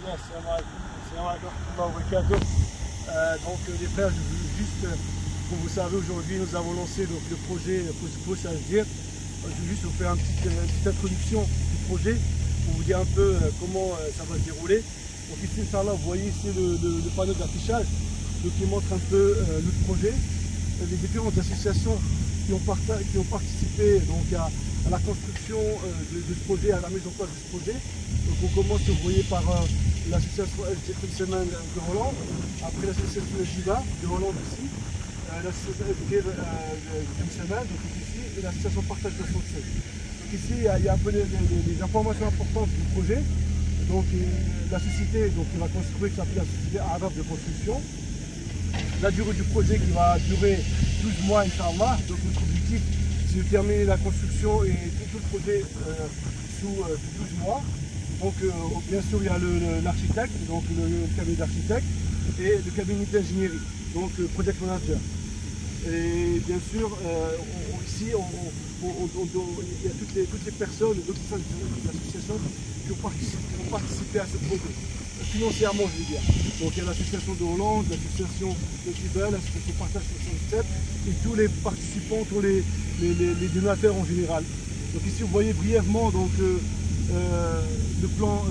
Donc les frères, juste comme vous savez, aujourd'hui nous avons lancé donc, le projet Push HDIR. Je vais juste vous faire une petite introduction du projet pour vous dire un peu comment ça va se dérouler. Donc ici, Inch'Allah, vous voyez ici le panneau d'affichage qui montre un peu le projet, les différentes associations qui ont participé donc, à la construction de ce projet, à la mise en place de ce projet. Donc on commence, vous voyez, par l'association LG de Hollande, après l'association Jiva de Hollande ici, l'association LG de donc ici, et l'association Partage de Français. Donc ici, il y a un peu les informations importantes du projet. Donc la société qui va construire, qui s'appelle la société arabe de construction. La durée du projet qui va durer 12 mois, Inch'Allah. Donc notre objectif, c'est de terminer la construction et tout le projet sous 12 mois. Donc bien sûr, il y a l'architecte, donc le cabinet d'architecte et le cabinet d'ingénierie, donc project manager. Et bien sûr, ici, il y a toutes les personnes, d'autres associations qui ont participé à ce projet, financièrement je veux dire. Donc il y a l'association de Hollande, l'association de Kibel, l'association Partage 67 et tous les participants, tous les donateurs en général. Donc ici vous voyez brièvement donc, le plan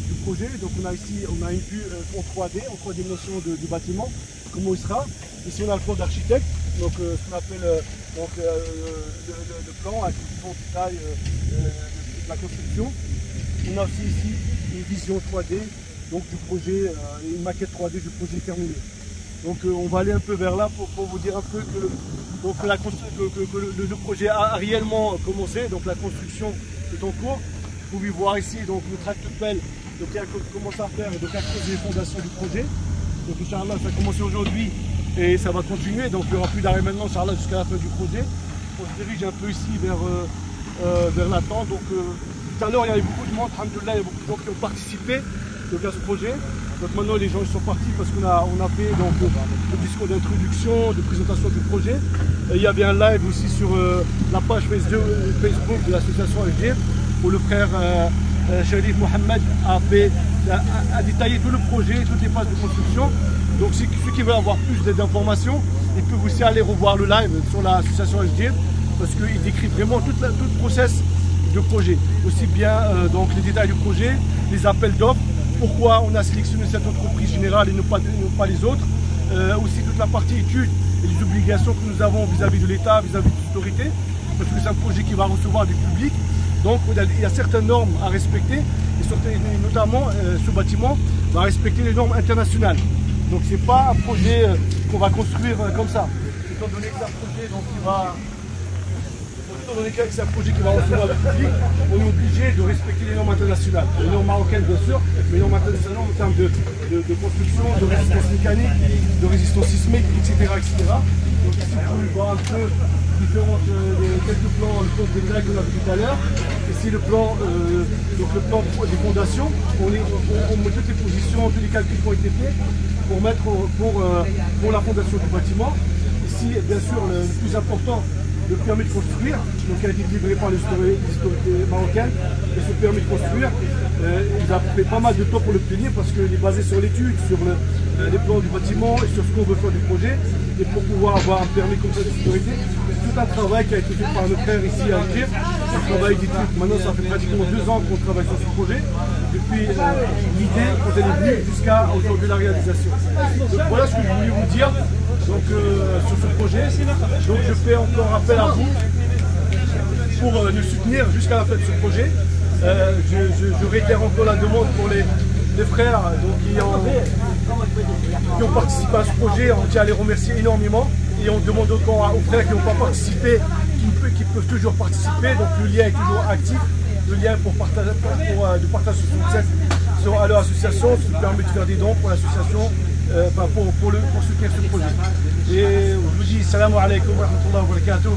du projet. Donc on a une vue en 3D, en 3 dimensions du bâtiment, comment il sera. Ici on a le plan d'architecte, donc ce qu'on appelle le plan avec le détail de la construction. On a aussi ici une vision 3D donc, du projet, une maquette 3D du projet terminé. Donc on va aller un peu vers là pour vous dire un peu que le projet a réellement commencé, donc la construction est en cours. Vous pouvez voir ici donc, le tractopelle qui a commencé à faire donc, à creuser les fondations du projet. Donc Inch'Allah, ça a commencé aujourd'hui et ça va continuer. Donc il n'y aura plus d'arrêt maintenant, Inch'Allah, jusqu'à la fin du projet. On se dirige un peu ici vers la tente. Donc tout à l'heure, il y avait beaucoup de monde, alhamdoulilah, il y a beaucoup de gens qui ont participé donc, à ce projet. Donc maintenant, les gens ils sont partis parce qu'on a fait donc, le discours d'introduction, de présentation du projet. Et il y avait un live aussi sur la page Facebook de l'association HDIR où le frère Sharif Mohamed a détaillé tout le projet, toutes les phases de construction. Donc ceux qui veulent avoir plus d'informations, ils peuvent aussi aller revoir le live sur l'association HDIR parce qu'il décrit vraiment tout le process de projet. Aussi bien donc, les détails du projet, les appels d'offres, pourquoi on a sélectionné cette entreprise générale et non pas les autres. Aussi toute la partie études et les obligations que nous avons vis-à-vis de l'État, vis-à-vis des autorités, parce que c'est un projet qui va recevoir du public. Donc il y a certaines normes à respecter, et notamment ce bâtiment va respecter les normes internationales. Donc ce n'est pas un projet qu'on va construire comme ça. Étant donné que c'est un projet qui va recevoir le public, on est obligé de respecter les normes internationales. Les normes marocaines bien sûr, mais les normes internationales en termes de construction, de résistance mécanique, de résistance sismique, etc. Donc ici vous pouvez voir un peu quelques plans, le plan des détails qu'on a vu tout à l'heure. Ici le plan des fondations, on met toutes les positions, tous les calculs qui ont été faits pour la fondation du bâtiment. Ici bien sûr le plus important, le permis de construire, donc qui a été délivré par les autorités marocaines. Et ce permis de construire, il a fait pas mal de temps pour l'obtenir parce qu'il est basé sur l'étude, sur les plans du bâtiment et sur ce qu'on veut faire du projet. Et pour pouvoir avoir un permis comme ça de sécurité, c'est tout un travail qui a été fait par nos frères ici à HDIR. Un travail d'étude. Maintenant, ça fait pratiquement 2 ans qu'on travaille sur ce projet, depuis l'idée quand elle est venue jusqu'à aujourd'hui la réalisation. Donc voilà ce que je voulais vous dire. Donc, sur ce projet, donc je fais encore appel à vous pour nous soutenir jusqu'à la fin de ce projet. Je réitère encore la demande pour les frères donc, qui ont participé à ce projet. On tient à les remercier énormément et on demande encore aux frères qui n'ont pas participé, qui peuvent toujours participer. Donc le lien est toujours actif, le lien de partage à leur association, ce qui permet de faire des dons pour l'association. Pour soutenir ce projet. Et je vous dis salam alaikum wa rahmatullahi wa barakatuh.